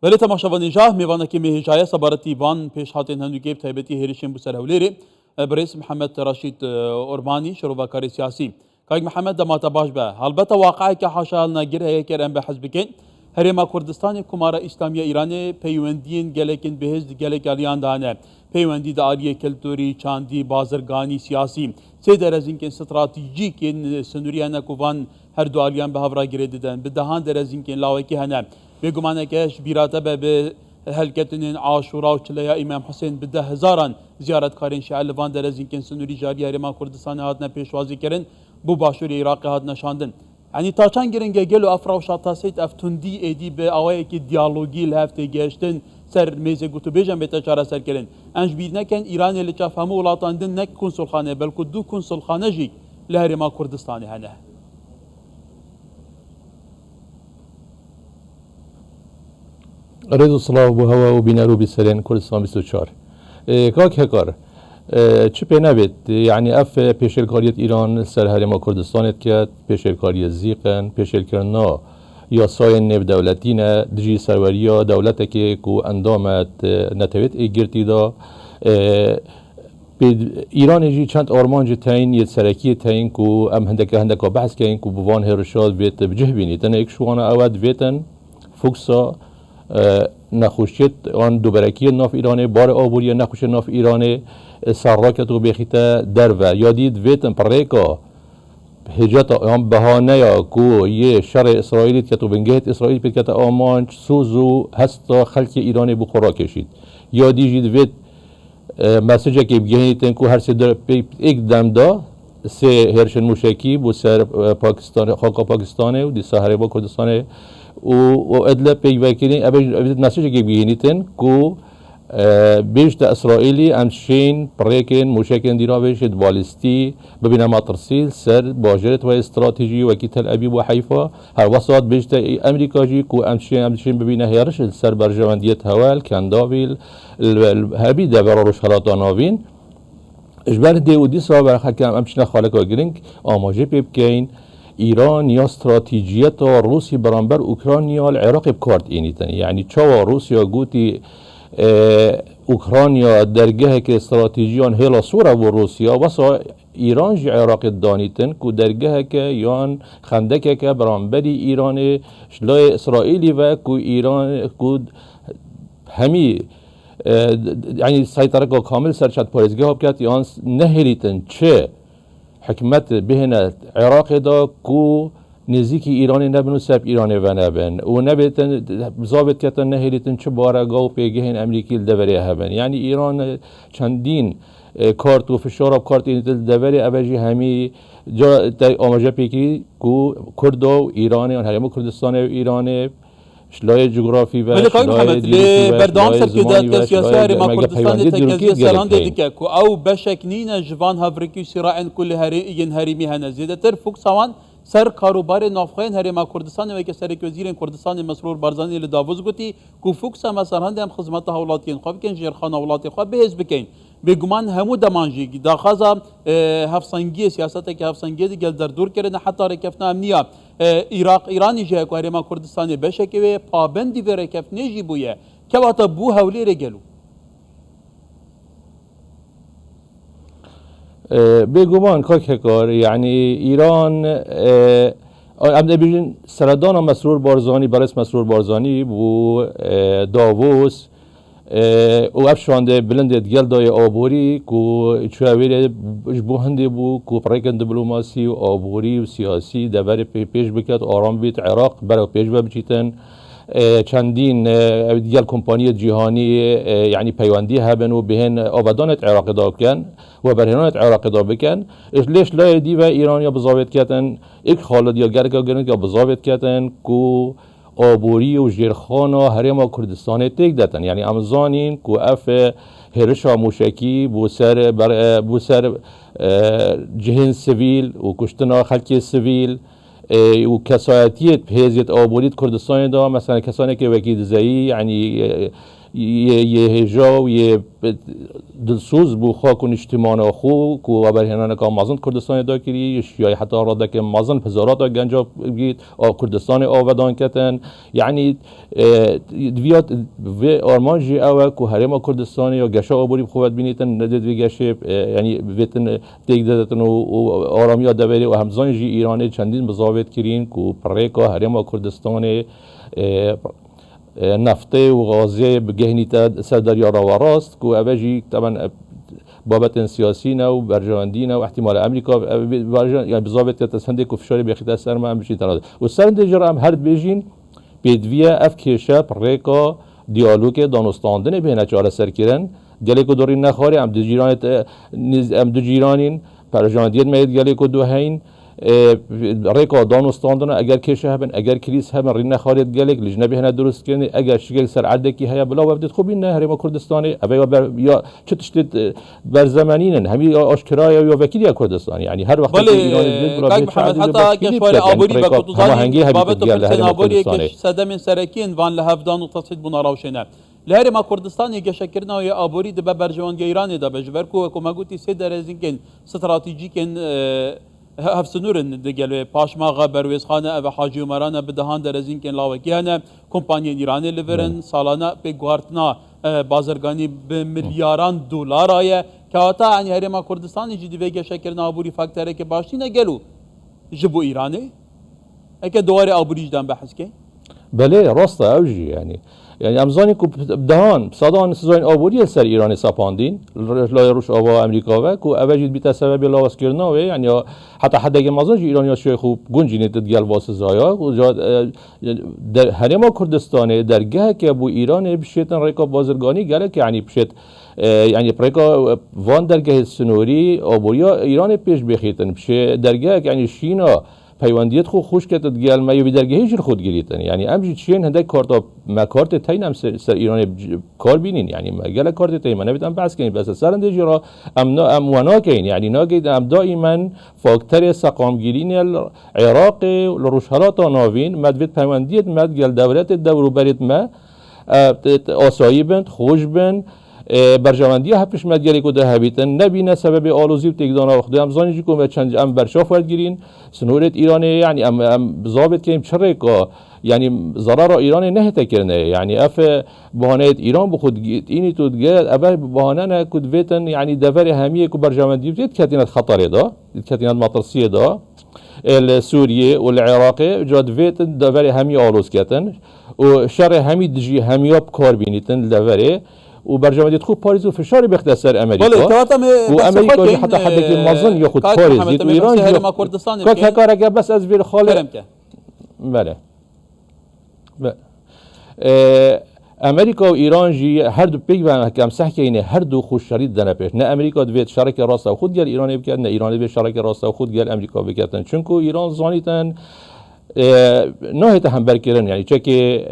ولی تماشاوان جاه میوانه که مهجای سبارتی وان پیش هاتین هندوکیب تایبتی هریشن بسر هولیری برئیس محمد رشید اوربانی شروع سیاسی کاگ محمد دمات باش به البته واقعی که حاشا نگیر هی کرم به حزب کن هرما کردستان کمارا اسلامی ایران پیوندین گلکن بهز گلک الیان دانه پیوندی داری کلتوری چاندی بازرگانی سیاسی سه درزین که استراتژیک سنوریانه کوان هر دو الیان به هفرا گردیدن به دهان درزین که لاوکی هنه بگمانه کهش بیراته به هلکتنین عاشورا و چلیا امام حسین به 10,000 زیارتکارین شیعه لوان درزین که سنوری جاری هرما کردستان هاتنه پیشوازی کرن بو باشور عراق هات نشاندن یعنی تا چند گرنگه گلو افرا و شاتاسیت افتوندی ایدی به آوایی که دیالوگی لهفته گشتن سر میزه گوتو بیجن به تچاره سر کرن انج بید نکن ایران لچاف همو ولاتاندن نک کنسول خانه بلکو دو کنسول خانه جی لهرما کردستانی هنه رضا صلاح بو هوا و بینارو بسرین کردستان 24 کاک هکار چه پی نبید یعنی اف پیشلکاریت ایران سر هرما کردستانت کرد پیشلکاری زیقن پیشلکرنا یا سای نب دولتی نه دجی سروریا دولت که کو اندامت نتویت ایگرتی دا ایران جی چند آرمانج تاین یه سرکی تاین کو ام هندکا بحث کاین کو بوان هرشاد بیت بجه بینی تنه ایک شوانا اواد بیتن فوکسا نخوشیت آن دوبرکی ناف ایرانه بار آبوری نخوش ناف ایرانه سراکت و بخیت درو یادید ویتن پریکا هجت آن بهانه یا کو یه شر اسرائیلی که تو بنگهت اسرائیل پیکت آمان سوزو هستا خلق ایران بخورا کشید یادی جید ویت مسیجه که بگهیتن کو هر سه در ایک دم دا سه هرشن موشکی بو سر پاکستان خاک پاکستانه و دی ساحره با کردستانه و ادله پیوکینی ابد مسیجه که بگهیتن کو بیشتر اسرائیلی امشین پریکن موشکن دیرا بیشتر بالستی ببینم ما ترسیل سر باجرت و استراتژی و کی تل ابیب و حیفا هر وسط بیشتر امریکا جی کو امشین ببینه هیرش سر برجواندیت هوال کنداویل هبی دبر روش خلاطا ناوین اجبار دیودی صابر حکم امشین خالق و گرینگ آماجه پیبکین ایران یا استراتژیت روسی برانبر اوکراینیا العراق بکارت اینیتن یعنی چوا روسیا گوتی اوکراینیا درگاه که استراتژیان هلا سورا و روسیا واسه ایران جی عراق دانیتن کو درگاه که یان خندک که برانبری ایران شلای اسرائیلی و کو ایران کو همی یعنی سیطره که کامل سرچت پارزگاه بکرد یان نهریتن چه حکمت بهنه عراق دا کو نزدیکی ایرانی نبن و سب ایرانی و نبن و نبیتن ضابط کتن نهیلیتن چه بارگاه و پیگهین امریکی الدوری هبن یعنی ایران چندین کارت و فشار کارت این الدوری اوجی همی جا آماجه پیکی کو کرد و ایرانی و هرمو کردستان و ایرانی شلای جغرافی و شلای دینی و بردام سرکیدات سیاسی هرما کردستان تکزی سران دیدی که او بشکنین جوان هفرکی سراعن کل هریمی هنه زیده تر فوق سوان سر کاروبار نافخین هرما کردستان و که سرک وزیر کردستان مسرور بارزانی لداوز گوتی کو فوکس مثلا هم خدمت حولاتین خواب کن جرخان حولات خواب بهز بکن بگمان همو دمانجی داخازا هفسنگی سیاست که هفسنگی دیگه در دور کردن حتی رکفنا امنیا عراق ایرانی جه که هرما کردستان بشه که پابندی و رکف نجی بویه که وقتا بو هولی رگلو بگمان کار یعنی ایران ام بیشتر سردان مسرور بارزانی برس مسرور بارزانی بو داووس او افشانده بلند گل دای آبوری کو چویره بو هندی بو کو پریکن دیپلماسی و آبوری و سیاسی دبر پیش بکرد آرام بیت عراق برای پیش بچیتن چندین دیگر کمپانی جهانی یعنی پیوندی هبن و بهن آبادانت عراق دا بکن و برهنانت عراق دا بکن لیش لای دی و ایرانیا بزاویت کردن یک خالد یا گرگا گرنگ یا بزاویت کردن کو آبوری و جرخان و هرما کردستان تک دادن یعنی امزانین کو اف هرشا موشکی بو سر جهن سویل و کشتنا خلق سویل و کسایتیت هزیت آبوریت کردستان دا مثلا کسانی که وکیل زایی یعنی یه هجا و یه دلسوز بو خاک و نشتمان خو که و برهنانه که مازن کردستان دا کری شیعه حتی راده که مازن پزارات گنجا بگید کردستان آودان کتن یعنی دویات و آرمانجی اوه که هرما کردستانی یا گشا آبوری بخواد بینیتن ندید وی گشه یعنی بیتن تیگ دادتن و آرامیا دوری و همزان جی ایرانی چندین مزاوت کرین که پریکا هرما کردستانی نفته و غازه بگهنیت سردریا را و راست که اوجی طبعا بابت سیاسی و برجاندی و احتمال امریکا یعنی بضابط که تسهنده که فشاری بخیت سر ما هم بشین تناده و سرنده جرا هم هرد بیجین بدویه اف کشه پریکا دیالوگ دانستاندن بینه چاره سر کرن گلی که دوری نخواری هم دو جیرانین برجاندیت مید گلی که دو هین ریکا دانستاندن اگر کشه هبن اگر کلیس هبن رین خارج گلک لجنبی هنر درست کنی اگر شکل سر عده کی هیا بلا وبدت خوبی نه هرما کردستانی یا چه تشتت بر زمانین همی آشکرای یا وکیلی کردستان یعنی هر وقت ایران محمد حتی کشور آبوری با کتوزانی بابت پرسن آبوری کش صدام سرکین وان لهفدان و تصحیح بنا راوشنه لهرما کردستان گشکرنا یا آبوری دب برجوان ایران دا بجبر کو مگوتی سه درزینکن استراتژیکن هفسنورن دگل پاشماغا برویزخانه او حاجی عمرانه بدهان درزین کن لاوکیانه کمپانی ایرانی لیورن سالانه به گوارتنا بازرگانی به میلیاران دلار آیه که آتا یعنی هرما کردستانی جدی ویگه شکر نابوری فاکتره که باشتی نگلو جبو ایرانی اکه دواره آبوری جدن بحث که بله راسته اوجی یعنی امزانی که دهان صدان سزاین آبوری سر ایران سپاندین لای روش آوا امریکا و که اوجید بیت سبب لاواس کردنا و یعنی حتی حدی که مازن ایرانی شوی خوب گنجینه تدگل واسه زایا و در هرما کردستان درگاه که بو ایران بشیتن ریکا بازرگانی گله که یعنی بشیت یعنی پریکا وان درگاه سنوری آبوریا ایران پیش بخیتن بشه درگاه یعنی شینا پیوندیت خو خوش کرد دیگه ما درگاهی جر خود گریتن یعنی امجی چین هنده کارتا ما کارت تاین هم سر ایران کار بینین یعنی ما گله کارت تاین من نمیتونم بحث کنیم بس سرنده جرا اموانا کین یعنی ناگید ام دائما فاکتور سقامگیرین العراق لروشهلات ناوین مدوید پیوندیت مد گل دولت دورو برید ما آسایی بند خوش بند برجامندی هپش مدگری که ده هبیتن نبینه سبب آلوزی و تکدان آخده هم زانیجی که چند ام برشاف ورد گیرین سنورت ایرانی یعنی ام ضابط که چرا که یعنی ضرر ایران نه تکرنه یعنی اف بهانه ایران بخود اینی تو دگه اول بهانه نه کد ویتن یعنی دفر همیه که برجامندی بتید کتینات خطره دا کتینات مطرسیه دا سوریه و العراق جاد ویتن دفر همی آلوز کتن و شر همی دجی همیاب کار بینیتن دفره و برجامدی خوب پاریس و فشاری بخت سر امریکا و امریکا حتی حد که مازن یاخد پاریس و ایران که کار که بس از ویر خاله بله امریکا و ایران جی هر دو پیگ و کم صحکه اینه هر دو خوش شرید دنه پیش نه امریکا دوید شرک راست و خود گل ایران بکرد نه ایران دوید شرک راست و خود گل امریکا بکردن چون که ایران زانیتن نه هم برکرن یعنی چه که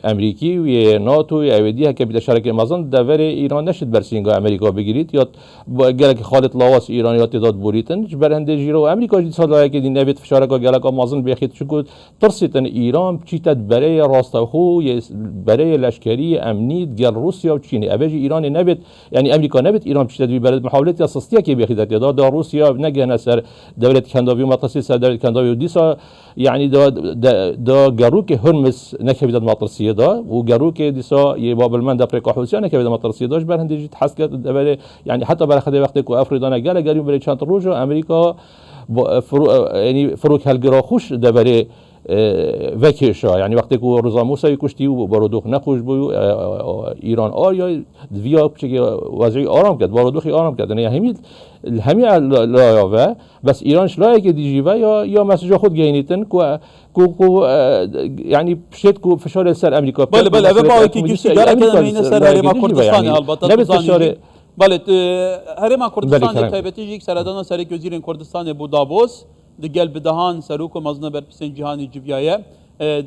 امریکی و ناتو و ایودی که بیت شرکت مازن دور ایران نشد برسینگا امریکا بگیرید یا گلک خالد لاواس ایرانی تعداد بوریتن برنده جیرو امریکا جدی سال که دی نبید فشارکا گلک مازن بخید چون ترسیتن ایران چیتت برای راستخو برای لشکری امنی گل روسیا و چین اوجی ایران نبید یعنی امریکا نبید ایران چیتت برای محاولات اساسیه که بخیدت یا دا روسیا نگه سر دولت کنداوی متصل سر دولت کنداوی و دیسا یعنی دا گروه که هرمز نکبیدد مطرسیه دا و گروه که دیسا یه بابلمن دا پریکا حوثیان نکبیدد مطرسیه داش بر هندی جد حس کرد برای یعنی حتی برای خدای وقتی که افریدان گله گریم برای چند روز امریکا یعنی فروک هلگرا خوش دا برای وکیشا یعنی وقتی که رضا موسوی کشتی و بارودوخ نخوش بود ایران یا ویا چه وضعی آرام کرد بارودوخی آرام کرد یعنی همین لایه بس ایرانش لایه که دیجیوه یا مسیج خود گینیتن که یعنی شد که فشار سر امریکا بله و با که گوشتی داره که این سر هرما کردستان البته فشار بله هرما کردستان تایبتی یک سردان سر وزیر کردستان بودابوس دگل بدهان سروک و مزنه بر پسین جهانی جویایه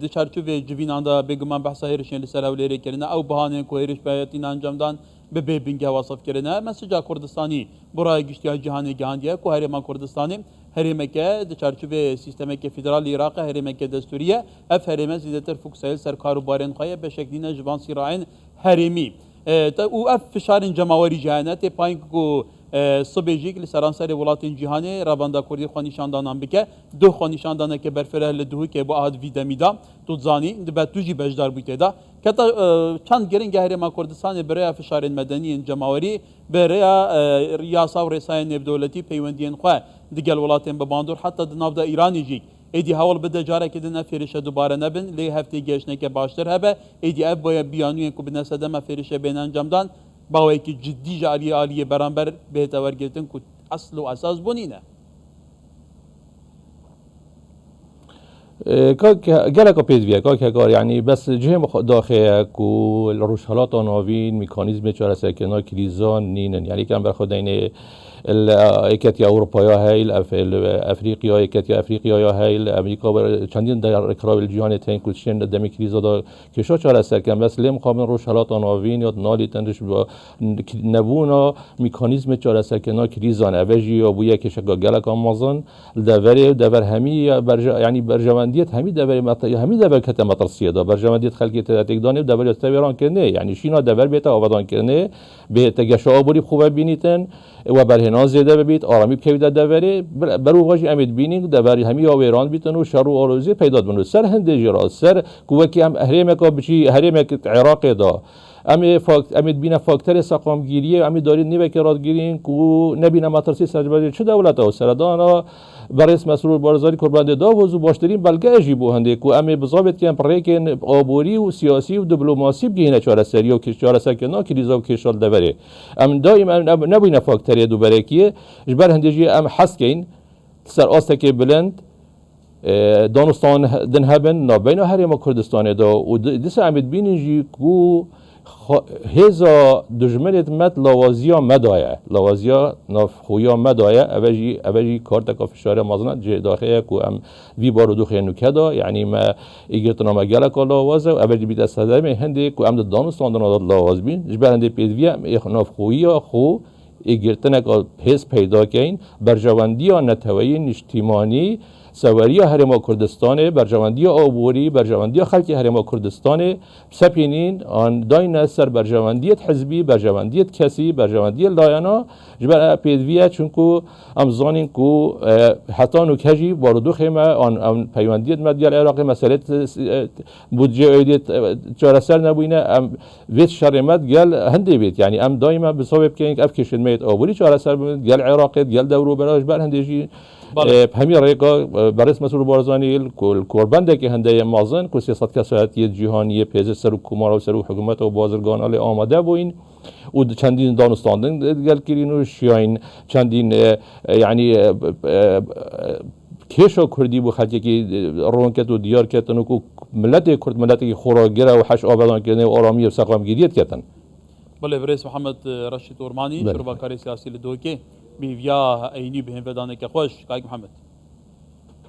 د چارچوب جوینان دا بگمان بحث هیرشین لسر اولیری کرنه او بهانه که هیرش بایتین انجام دان به بینگه وصف کرنه مسیجا کردستانی برای گشتی جهانی گاندیه که هرما کردستانی هرمك دچارچوبه سیستمک فدرال عراق هرمک دستوریه اف هرم زیدتر فوکسایل سر کاروبارن خایه به شکلین جوان سیراین هرمی او اف فشارن جماوری جهانت پاینکو صبحیک لسرانسر ولاتین جهانی رابنده کردی خانیشاندانان بکه دو خانیشاندانه که برفره لدهو که با آهد ویدمیدا توزانی دبت توجی بجدار بوده دا کتا چند گرین گهری ما کردستان برای فشار مدنی جماوری برای ریاسا و رسای نب دولتی پیوندین خواه دیگل ولاتین بباندور حتی دناو دا ایرانی جیک ایدی حال بده جاره که دن فریشه دوباره نبن لی هفته گشنه که باشتر هبه ایدی اب باید بیانوین که بنسه دم فریشه بین انجام دان باوی که جدی جالی عالیه برانبر بهت ورگتن که اصل و اساس بنینه گلک پیدویه که کار یعنی بس جهم داخل کو روشالات آنوین میکانیزم چهار سکنه کریزان نینن یعنی کم برخود این ایکتی اروپایی هایل افریقیا ایکتی افریقیا هایل امریکا چندین در اکراب الجهان تین کشن دمی کریزا دا کشا چهار سکن بس لیم خامن روشالات آنوین یا نالی تندش با نبونا میکانیزم چهار سکنه کریزان اوجی یا بویه کشا گلک آمازون دور همی یعنی برجواندیت همی دور کت مترسیه دا برجواندیت خلقی تدادی دور استویران کنه یعنی شینا دور بیت آبادان کنه بیت گشا آبوری خوبه بینیتن و برهنان زیاده ببید آرامی بکویده دوره برو واجی امید بینینگ دوری همی آویران بیتن و شر و آروزی پیدا بنو سر هنده جرا سر کوکی هم هریمک بچی هریمک عراق دا امید بینه فاکتور سقام گیریه امید دارید نیوه که راد گیرین کو نبینه مترسی سرجبازی چه دولت ها سردانا برئیس مسرور بارزاری قربان دا وزو باشترین بلگه اجیبو هنده کو امی بزابط که پریکن آبوری و سیاسی و دیپلماسی بگینه چهار سری و چهار سکنا کلیزا و کشال دوره ام دائم نبینه فاکتور دو برکیه جبر هندجی ام حس کین سر آستک بلند دانستان دن هبن نابین هریم کردستان دا و دیس امید بینجی کو هزا دجمنت مت لوازیا مدایه لوازیا نافخویا مدایه اوجی کارت کافشاره مازن جه داخله کو ام وی بارو دو خینو کدا یعنی ما ایگرتنا مگاله کلا لوازه اوجی بیت استادم هندی کو ام دانستان داد لواز بین جبر هندی پیدوی نافخویا خو ایگرتنا که حس پیدا کین برجواندیا نتوی نشتیمانی سواری هرما کردستان برجواندی آبوری برجواندی خلکی هرما کردستان سپینین آن داین سر برجواندیت حزبی برجواندیت کسی برجواندی لاینا جبر پیدویه چونکو امزانین کو حتی نکهجی باردو خیمه آن پیواندیت مدیال عراقی مسئله بودجه ایدیت چهار سر نبوینه ام ویت شرمت گل هندی بیت یعنی ام دائما بسبب که اف کشید میت آبوری چهار سر گل عراقی گل دورو براش بر هندیجی همین رایگا برئیس مسرور بارزانی کوربنده که هنده مازن که سیاست کسایتی جهانی پیش سر حکومت و سر حکومت و بازرگان علی آماده بودین و چندین دانستاندن گل کردین و شیاین چندین یعنی کیشو کردی بو خلکی که رونکت و دیار کردن و که ملت کرد ملتی خوراگره و حش آبادان کردن و آرامی و سقام گیریت کردن. بله برئیس محمد رشید اورمانی شروع کاری سیاسی لدوکه بیویا اینی بهم ودانه که خوش کاک محمد